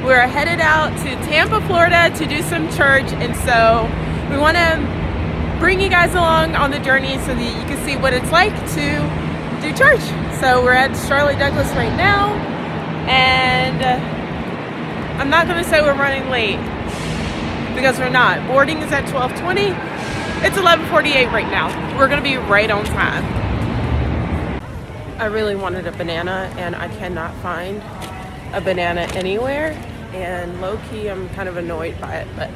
we're headed out to Tampa, Florida to do some church, and so we want to bring you guys along on the journey so that you can see what it's like to do church. So we're at Charlotte Douglas right now, and I'm not going to say we're running late because we're not. Boarding is at 12:20. It's 11:48 right now. We're going to be right on time. I really wanted a banana, and I cannot find a banana anywhere. And low-key, I'm kind of annoyed by it, but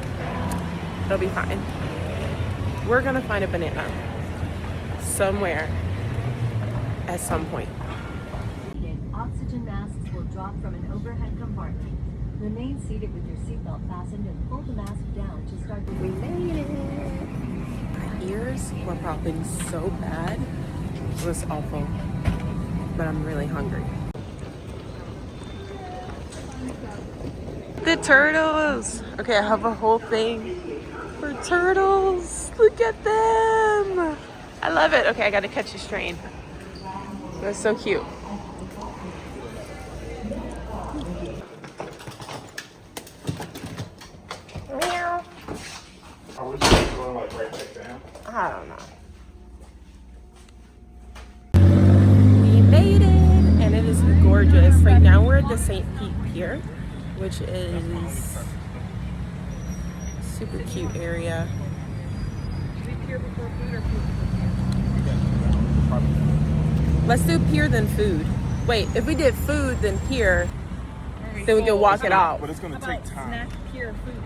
it'll be fine. We're going to find a banana somewhere at some point. Oxygen masks will drop from an overhead compartment. Remain seated with your seatbelt fastened and pull the mask down to start. We made it! My ears were popping so bad. It was awful. But I'm really hungry. The turtles! Okay, I have a whole thing for turtles. Look at them! I love it. Okay, I gotta catch this train. That's so cute. Meow. I wish it was going like right back down. I don't know. We made it, and it is gorgeous. Right now we're at the St. Pete Pier, which is a super cute area. Let's do pier then food. Wait, if we did food then pier, then we can walk it out. But it's gonna take time. Snack pure food.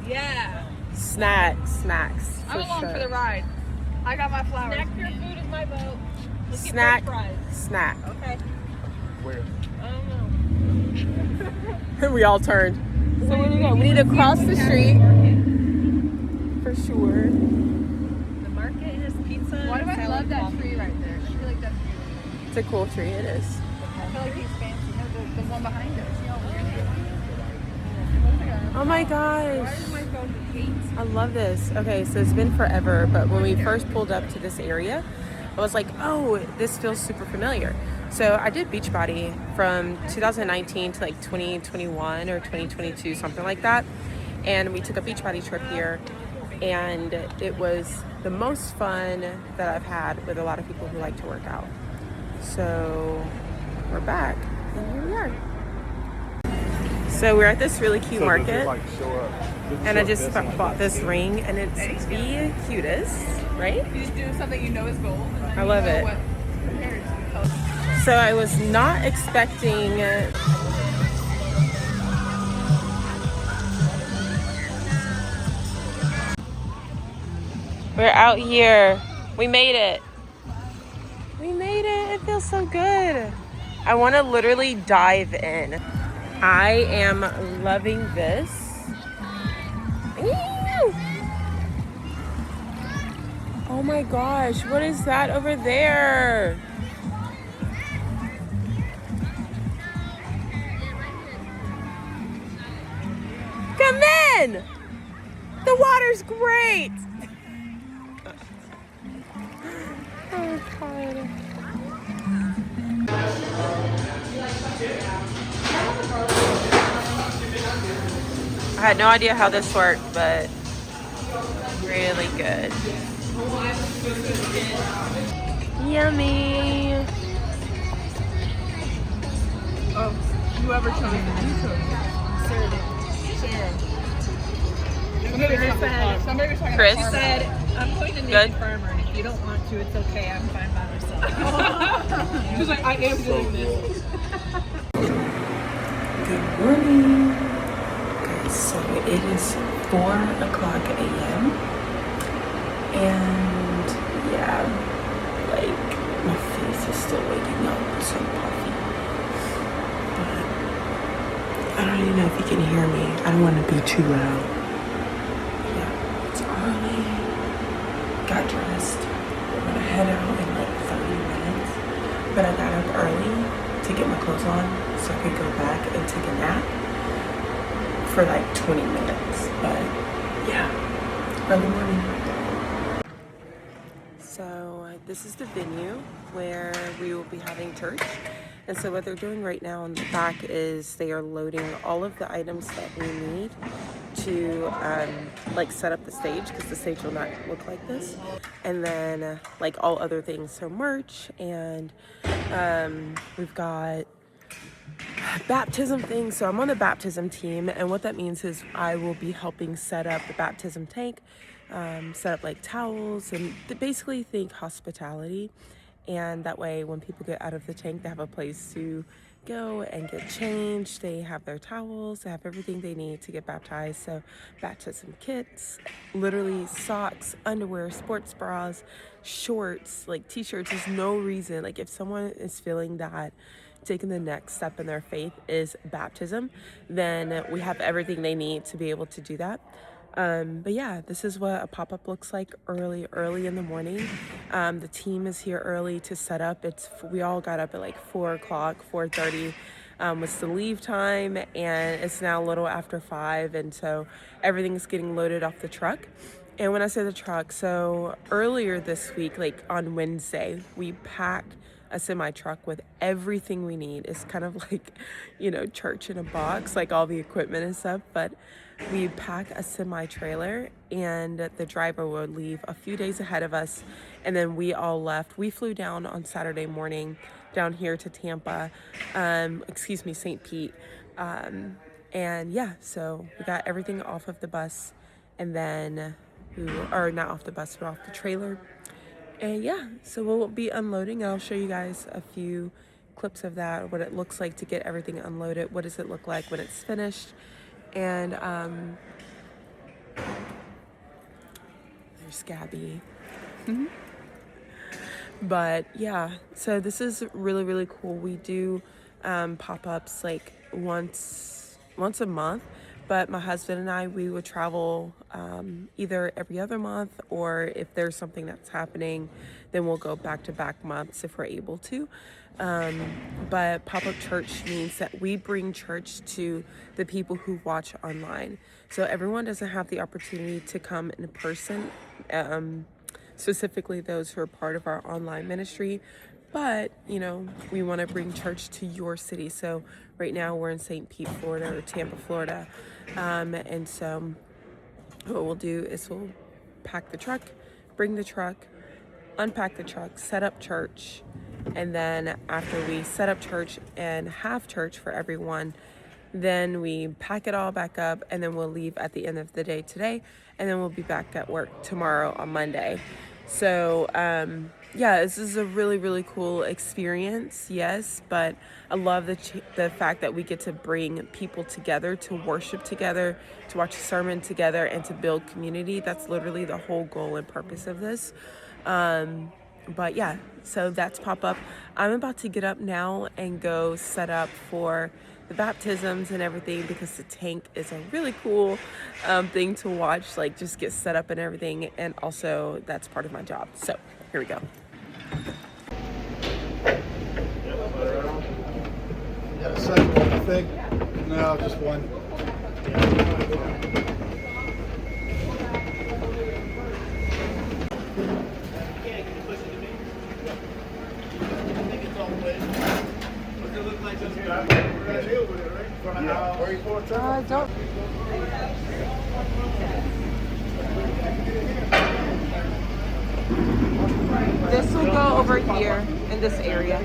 Yeah. Snacks. I'm along for the ride. I got my flowers. Snack pure food is my vote. Let's Snack. get french fries. Snack. Okay. Where? I don't know. We all turned. So where do we go? We need to cross the street for sure. The market has pizza. Why do I love that tree right there? I feel like that's beautiful. It's a cool tree. It is. I feel like he's fancy. No, the one behind us. Oh my gosh. Why does my phone hate? I love this. Okay, so it's been forever, but when we first pulled up to this area, I was like, oh, this feels super familiar. So I did Beachbody from 2019 to like 2021 or 2022, something like that. And we took a Beachbody trip here, and it was the most fun that I've had with a lot of people who like to work out. So we're back, and here we are. So we're at this really cute market, and I just bought this ring, and it's the cutest, right? You just do something you know is gold. I love it. So I was not expecting we're out here. We made it. We made it. It feels so good. I want to literally dive in. I am loving this. Ew. Oh my gosh, what is that over there? Come in! The water's great! Oh God. I had no idea how this worked, but really good. Yummy. Oh, whoever chose it. Somebody was talking Chris? about said, I'm going to Good. Naked Farmer, and if you don't want to, it's okay. I'm fine by myself. She's like, I am doing this. Good morning. Okay, so it is 4 o'clock a.m. And yeah, like my face is still waking up, so puffy. But I don't even know if you can hear me. I don't want to be too loud. Yeah, it's early. Got dressed. We're gonna head out in like 30 minutes. But I got up early to get my clothes on so I could go back and take a nap for like 20 minutes. But yeah, early morning. So this is the venue where we will be having church. And so what they're doing right now in the back is they are loading all of the items that we need to like set up the stage, because the stage will not look like this, and then like all other things, so merch, and we've got baptism things. So I'm on the baptism team, and what that means is I will be helping set up the baptism tank, set up like towels, and basically think hospitality. And that way when people get out of the tank, they have a place to go and get changed. They have their towels, they have everything they need to get baptized. So baptism kits, literally socks, underwear, sports bras, shorts, like t-shirts. There's no reason, like if someone is feeling that taking the next step in their faith is baptism, then we have everything they need to be able to do that. But yeah, this is what a pop-up looks like early in the morning. The team is here early to set up. We all got up at like 4 o'clock, 4:30 was the leave time, and it's now a little after 5, and so everything's getting loaded off the truck. And when I say the truck, so earlier this week, like on Wednesday, we packed a semi truck with everything we need. It's kind of like, church in a box, like all the equipment and stuff, but we pack a semi trailer, and the driver would leave a few days ahead of us, and then we all left. We flew down on Saturday morning down here to Tampa, St. Pete. And yeah, so we got everything off of the bus, and then not off the bus, but off the trailer. And yeah, so we'll be unloading. I'll show you guys a few clips of that, what it looks like to get everything unloaded. What does it look like when it's finished? And there's Gabby. But yeah, so this is really, really cool. We do pop-ups like once a month. But my husband and I, we would travel either every other month, or if there's something that's happening, then we'll go back-to-back months if we're able to. But pop-up church means that we bring church to the people who watch online. So everyone doesn't have the opportunity to come in person, specifically those who are part of our online ministry. But, we want to bring church to your city. So right now we're in St. Pete, Florida, or Tampa, Florida. And so what we'll do is we'll pack the truck, bring the truck, unpack the truck, set up church. And then after we set up church and have church for everyone, then we pack it all back up, and then we'll leave at the end of the day today. And then we'll be back at work tomorrow on Monday. So, yeah, this is a really, really cool experience, yes, but I love the fact that we get to bring people together, to worship together, to watch a sermon together, and to build community. That's literally the whole goal and purpose of this. But yeah, so that's pop-up. I'm about to get up now and go set up for the baptisms and everything, because the tank is a really cool thing to watch, like just get set up and everything, and also that's part of my job. So here we go. Yeah, a second one, I think. No, just one. Don't. This will go over here in this area.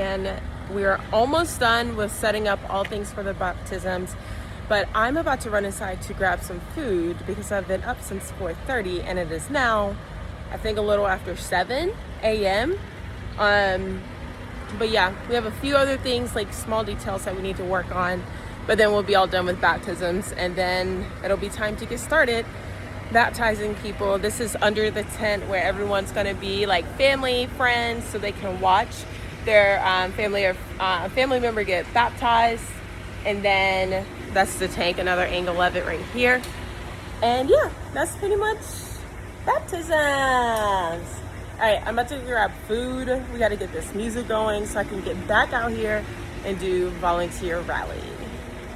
And we are almost done with setting up all things for the baptisms, but I'm about to run inside to grab some food because I've been up since 4:30, and it is now, I think, a little after 7, a.m. But yeah, we have a few other things, like small details that we need to work on, but then we'll be all done with baptisms, and then it'll be time to get started baptizing people. This is under the tent where everyone's going to be, like family, friends, so they can watch their family member get baptized. And then that's the tank, another angle of it right here. And yeah, that's pretty much baptisms. All right, I'm about to grab food. We got to get this music going so I can get back out here and do volunteer rally.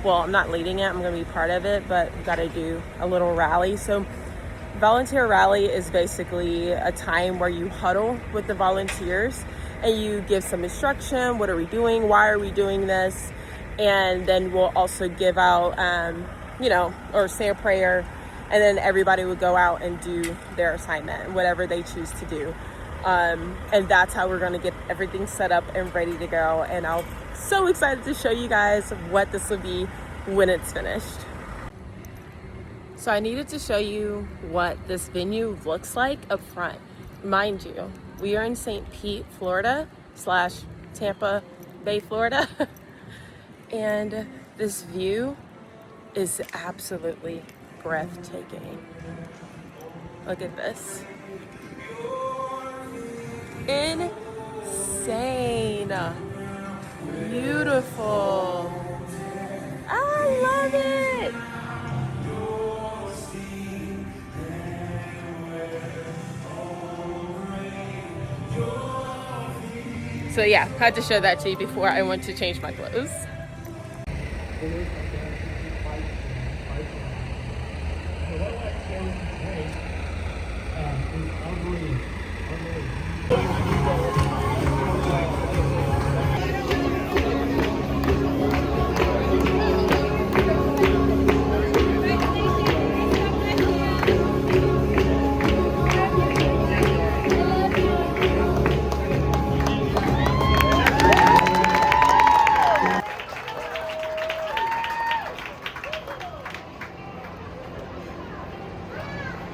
Well, I'm not leading it, I'm going to be part of it, but we've got to do a little rally. So volunteer rally is basically a time where you huddle with the volunteers and you give some instruction. What are we doing? Why are we doing this? And then we'll also give out, or say a prayer, and then everybody would go out and do their assignment, whatever they choose to do. And that's how we're going to get everything set up and ready to go. And I'm so excited to show you guys what this will be when it's finished. So I needed to show you what this venue looks like up front. Mind you, we are in St. Pete, Florida / Tampa Bay, Florida. And this view is absolutely breathtaking. Look at this. Insane. Beautiful. I love it. So yeah, had to show that to you before I went to change my clothes.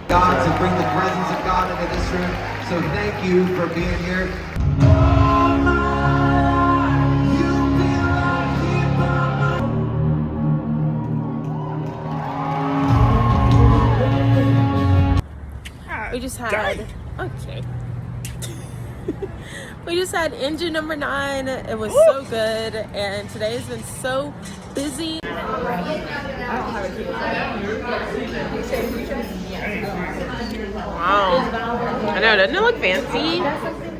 God, to bring the presence of God into this room. So thank you for being here. We just had, okay. We just had engine number 9. It was so good, and today has been so busy. Wow. I know, doesn't it look fancy?